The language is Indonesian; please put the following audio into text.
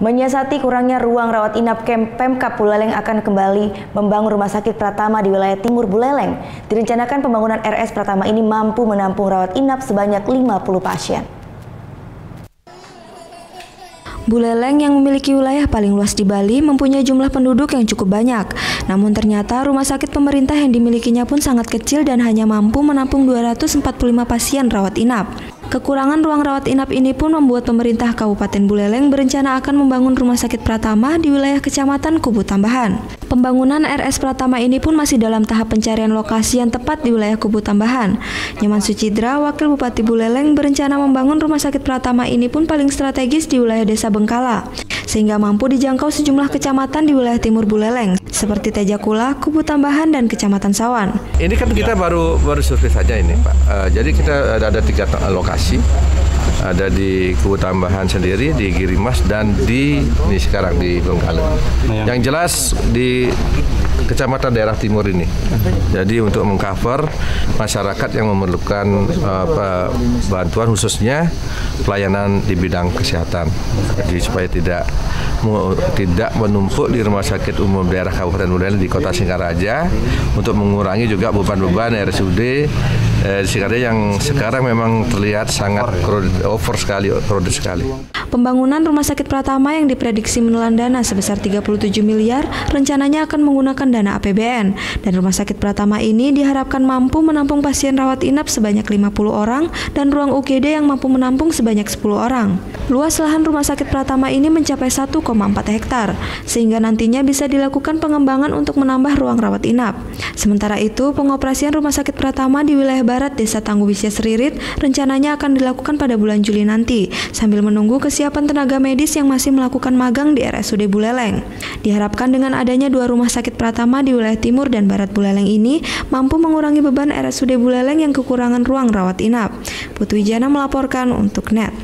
Menyiasati kurangnya ruang rawat inap, Pemkab Buleleng akan kembali membangun rumah sakit Pratama di wilayah timur Buleleng. Direncanakan pembangunan RS Pratama ini mampu menampung rawat inap sebanyak 50 pasien. Buleleng yang memiliki wilayah paling luas di Bali mempunyai jumlah penduduk yang cukup banyak. Namun ternyata rumah sakit pemerintah yang dimilikinya pun sangat kecil dan hanya mampu menampung 245 pasien rawat inap. Kekurangan ruang rawat inap ini pun membuat pemerintah Kabupaten Buleleng berencana akan membangun rumah sakit Pratama di wilayah Kecamatan Kubu Tambahan. Pembangunan RS Pratama ini pun masih dalam tahap pencarian lokasi yang tepat di wilayah Kubu Tambahan. Nyoman Sucidra, Wakil Bupati Buleleng, berencana membangun rumah sakit Pratama ini pun paling strategis di wilayah Desa Bengkala, sehingga mampu dijangkau sejumlah kecamatan di wilayah timur Buleleng, seperti Tejakula, Kubu Tambahan, dan Kecamatan Sawan. Ini kan kita baru survei saja ini, Pak. Jadi kita ada 3 lokasi, ada di Kubu Tambahan sendiri, di Girimas, dan ini sekarang di Bengkala. Yang jelas di kecamatan daerah timur ini. Jadi untuk mengcover masyarakat yang memerlukan bantuan, khususnya pelayanan di bidang kesehatan. Jadi supaya tidak menumpuk di Rumah Sakit Umum Daerah Kabupaten Buleleng di Kota Singaraja, untuk mengurangi juga beban-beban RSUD Singaraja yang sekarang memang terlihat sangat crowded sekali. Pembangunan Rumah Sakit Pratama yang diprediksi menelan dana sebesar 37 miliar rencananya akan menggunakan dana APBN, dan Rumah Sakit Pratama ini diharapkan mampu menampung pasien rawat inap sebanyak 50 orang dan ruang UGD yang mampu menampung sebanyak 10 orang. Luas lahan Rumah Sakit Pratama ini mencapai 1,4 hektar, sehingga nantinya bisa dilakukan pengembangan untuk menambah ruang rawat inap. Sementara itu, pengoperasian Rumah Sakit Pratama di wilayah barat Desa Tangguwisya Seririt rencananya akan dilakukan pada bulan Juli nanti, sambil menunggu kesiapan tenaga medis yang masih melakukan magang di RSUD Buleleng. Diharapkan dengan adanya 2 rumah sakit Pratama di wilayah timur dan barat Buleleng ini mampu mengurangi beban RSUD Buleleng yang kekurangan ruang rawat inap. Putu Wijana melaporkan untuk NET.